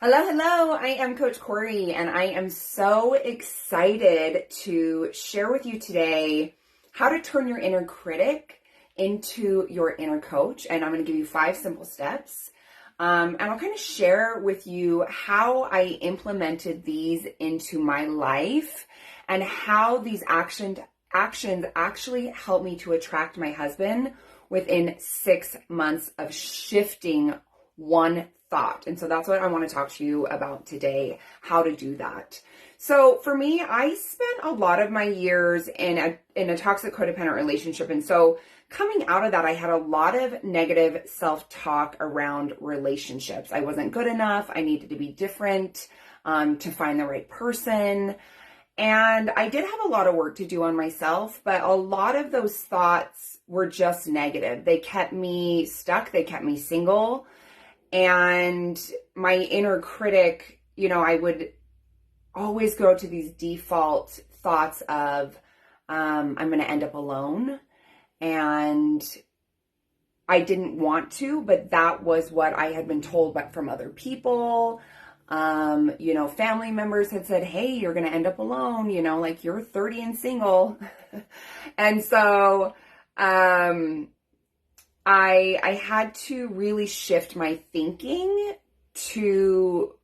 Hello, hello. I am Coach Cori, and I am so excited to share with you today how to turn your inner critic into your inner coach. And I'm going to give you 5 simple steps. And I'll kind of share with you how I implemented these into my life and how these actions actually helped me to attract my husband within 6 months of shifting one thought. And so that's what I want to talk to you about today, how to do that. So for me, I spent a lot of my years in a toxic codependent relationship. And so coming out of that, I had a lot of negative self-talk around relationships. I wasn't good enough. I needed to be different to find the right person. And I did have a lot of work to do on myself, but a lot of those thoughts were just negative. They kept me stuck. They kept me single. And my inner critic, I would always go to these default thoughts of, I'm going to end up alone. And I didn't want to, but that was what I had been told from other people. Family members had said, hey, you're going to end up alone, like you're 30 and single. And so, I had to really shift my thinking to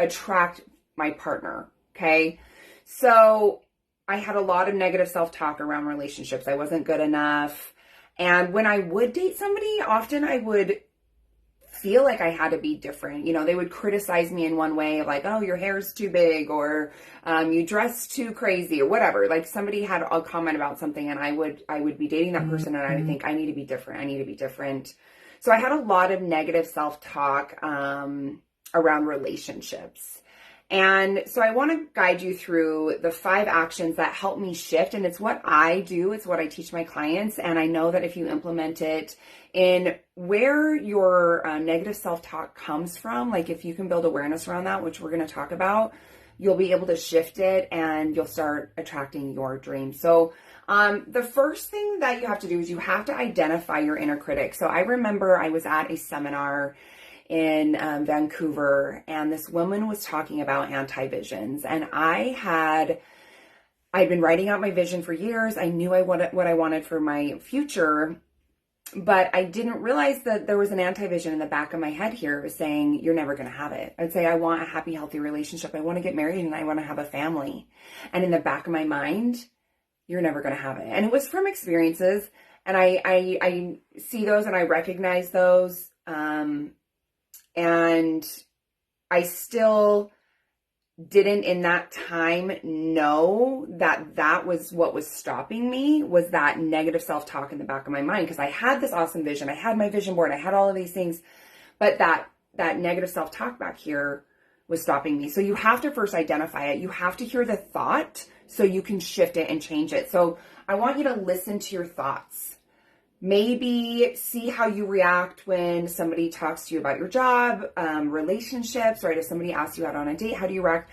attract my partner, okay? So I had a lot of negative self-talk around relationships. I wasn't good enough. And when I would date somebody, often I would feel like I had to be different. They would criticize me in one way, like, oh, your hair's too big, or you dress too crazy, or whatever. Like somebody had a comment about something, and I would be dating that person, and I would think, I need to be different. I need to be different. So I had a lot of negative self-talk around relationships. And so I want to guide you through the 5 actions that help me shift. And it's what I do. It's what I teach my clients. And I know that if you implement it in where your negative self-talk comes from, like if you can build awareness around that, which we're going to talk about, you'll be able to shift it and you'll start attracting your dreams. So the first thing that you have to do is you have to identify your inner critic. So I remember I was at a seminar in Vancouver, and this woman was talking about anti-visions, and I'd been writing out my vision for years. I knew what I wanted for my future, but I didn't realize that there was an anti-vision in the back of my head here. It was saying, you're never going to have it. I'd say, I want a happy, healthy relationship. I want to get married and I want to have a family. And in the back of my mind, you're never going to have it. And it was from experiences. And I see those and I recognize those. And I still didn't in that time know that was what was stopping me, was that negative self-talk in the back of my mind. Because I had this awesome vision. I had my vision board. I had all of these things. But that negative self-talk back here was stopping me. So you have to first identify it. You have to hear the thought so you can shift it and change it. So I want you to listen to your thoughts. Maybe see how you react when somebody talks to you about your job, relationships, right? If somebody asks you out on a date, how do you react?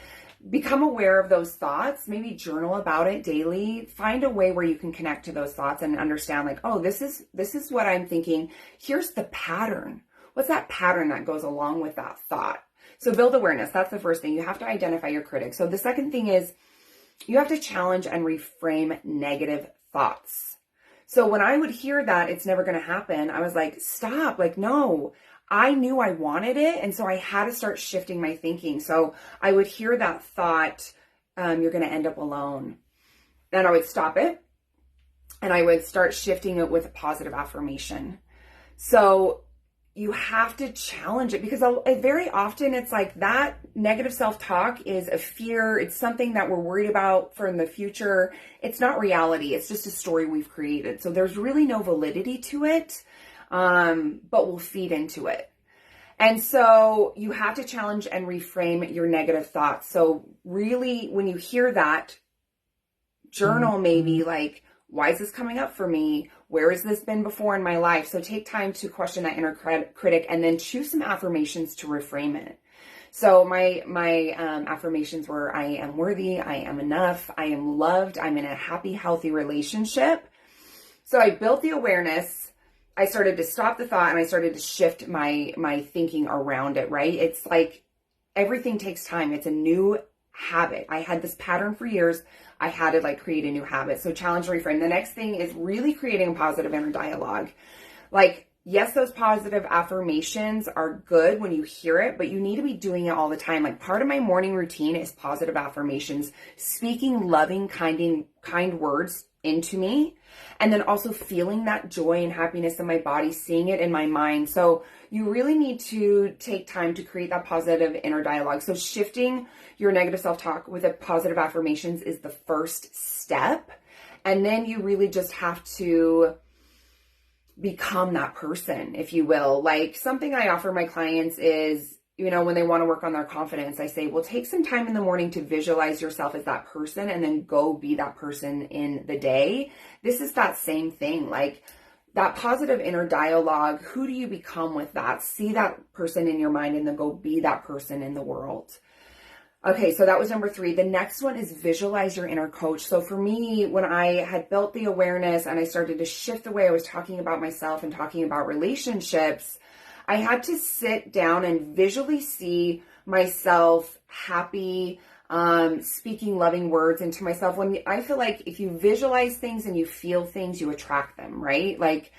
Become aware of those thoughts. Maybe journal about it daily. Find a way where you can connect to those thoughts and understand, like, oh, this is what I'm thinking. Here's the pattern. What's that pattern that goes along with that thought? So build awareness. That's the first thing. You have to identify your critic. So the second thing is you have to challenge and reframe negative thoughts. So when I would hear that it's never going to happen, I was like, stop, like, no, I knew I wanted it. And so I had to start shifting my thinking. So I would hear that thought, you're going to end up alone. Then I would stop it and I would start shifting it with a positive affirmation. So you have to challenge it, because very often it's like that negative self-talk is a fear. It's something that we're worried about for in the future. It's not reality. It's just a story we've created. So there's really no validity to it, but we'll feed into it. And so you have to challenge and reframe your negative thoughts. So really, when you hear that, journal maybe like, why is this coming up for me? Where has this been before in my life? So take time to question that inner critic and then choose some affirmations to reframe it. So my affirmations were, I am worthy, I am enough, I am loved, I'm in a happy, healthy relationship. So I built the awareness. I started to stop the thought and I started to shift my thinking around it, right? It's like everything takes time. It's a new habit. I had this pattern for years. I had to like create a new habit. So challenge and reframe. The next thing is really creating a positive inner dialogue. Like, yes, those positive affirmations are good when you hear it, but you need to be doing it all the time. Like, part of my morning routine is positive affirmations, speaking loving, kind words into me, and then also feeling that joy and happiness in my body, seeing it in my mind. So you really need to take time to create that positive inner dialogue. So shifting your negative self-talk with a positive affirmations is the first step. And then you really just have to become that person, if you will. Like, something I offer my clients is, you know, when they want to work on their confidence, I say, well, take some time in the morning to visualize yourself as that person and then go be that person in the day. This is that same thing. Like, that positive inner dialogue, who do you become with that? See that person in your mind and then go be that person in the world. Okay, so that was number 3. The next one is visualize your inner coach. So for me, when I had built the awareness and I started to shift the way I was talking about myself and talking about relationships, I had to sit down and visually see myself happy, speaking loving words into myself. When I feel like if you visualize things and you feel things, you attract them, right? Like,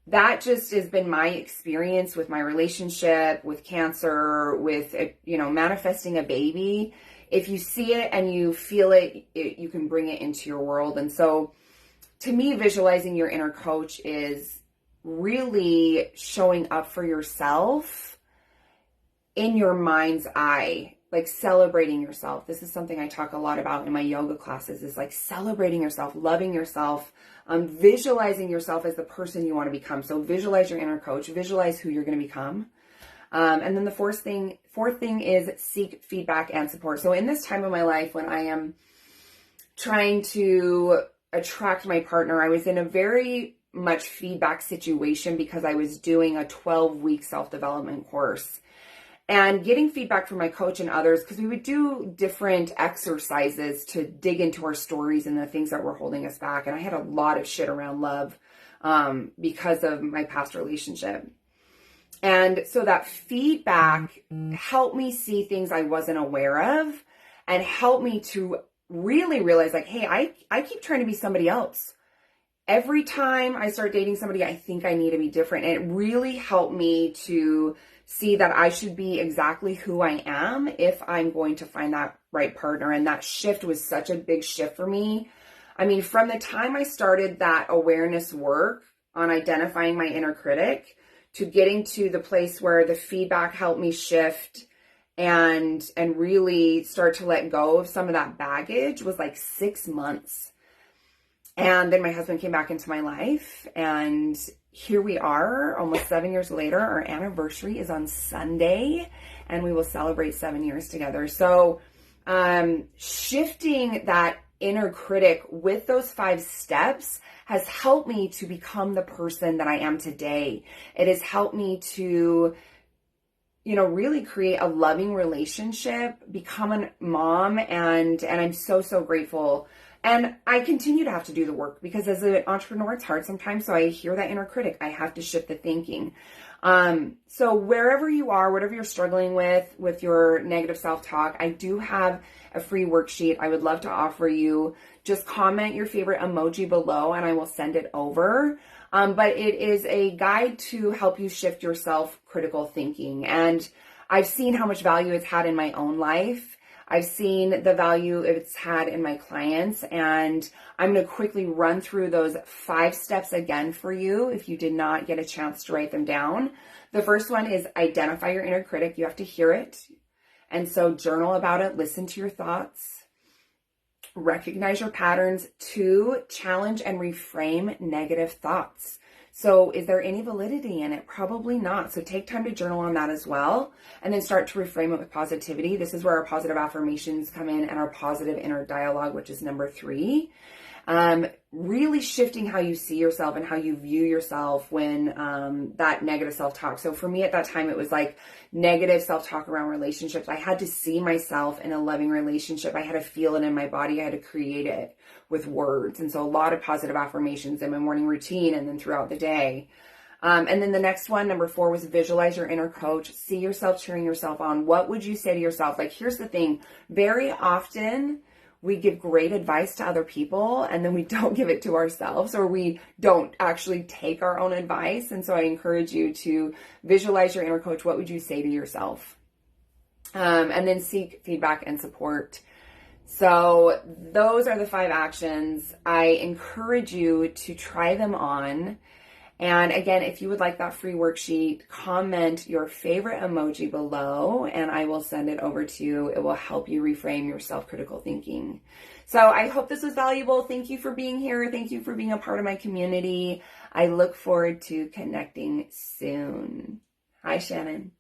that just has been my experience with my relationship, with cancer, with, you know, manifesting a baby. If you see it and you feel it, you can bring it into your world. And so to me, visualizing your inner coach is really showing up for yourself in your mind's eye, like celebrating yourself. This is something I talk a lot about in my yoga classes, is like celebrating yourself, loving yourself, visualizing yourself as the person you want to become. So visualize your inner coach, visualize who you're going to become. And then the fourth thing is seek feedback and support. So in this time of my life, when I am trying to attract my partner, I was in a very much feedback situation because I was doing a 12-week self-development course. And getting feedback from my coach and others, because we would do different exercises to dig into our stories and the things that were holding us back. And I had a lot of shit around love because of my past relationship. And so that feedback helped me see things I wasn't aware of and helped me to really realize, like, hey, I keep trying to be somebody else. Every time I start dating somebody, I think I need to be different. And it really helped me to see that I should be exactly who I am if I'm going to find that right partner. And that shift was such a big shift for me. I mean, from the time I started that awareness work on identifying my inner critic to getting to the place where the feedback helped me shift and really start to let go of some of that baggage was like 6 months. And then my husband came back into my life, and here we are almost 7 years later. Our anniversary is on Sunday, and we will celebrate 7 years together. So shifting that inner critic with those 5 steps has helped me to become the person that I am today. It has helped me to, you know, really create a loving relationship, become a mom, and I'm so, so grateful. And I continue to have to do the work because as an entrepreneur, it's hard sometimes. So I hear that inner critic. I have to shift the thinking. So wherever you are, whatever you're struggling with your negative self-talk, I do have a free worksheet I would love to offer you. Just comment your favorite emoji below and I will send it over. But it is a guide to help you shift your self-critical thinking. And I've seen how much value it's had in my own life. I've seen the value it's had in my clients, and I'm going to quickly run through those 5 steps again for you if you did not get a chance to write them down. The first one is identify your inner critic. You have to hear it. And so journal about it, listen to your thoughts, recognize your patterns. 2, challenge and reframe negative thoughts. So is there any validity in it? Probably not. So take time to journal on that as well, and then start to reframe it with positivity. This is where our positive affirmations come in and our positive inner dialogue, which is number 3. Really shifting how you see yourself and how you view yourself when that negative self-talk. So for me at that time, it was like negative self-talk around relationships. I had to see myself in a loving relationship. I had to feel it in my body. I had to create it with words. And so a lot of positive affirmations in my morning routine and then throughout the day. And then the next one, number 4, was visualize your inner coach. See yourself cheering yourself on. What would you say to yourself? Like, here's the thing. Very often we give great advice to other people and then we don't give it to ourselves, or we don't actually take our own advice. And so I encourage you to visualize your inner coach. What would you say to yourself? And then seek feedback and support. So those are the 5 actions. I encourage you to try them on. And again, if you would like that free worksheet, comment your favorite emoji below and I will send it over to you. It will help you reframe your self-critical thinking. So I hope this was valuable. Thank you for being here. Thank you for being a part of my community. I look forward to connecting soon. Hi, Shannon.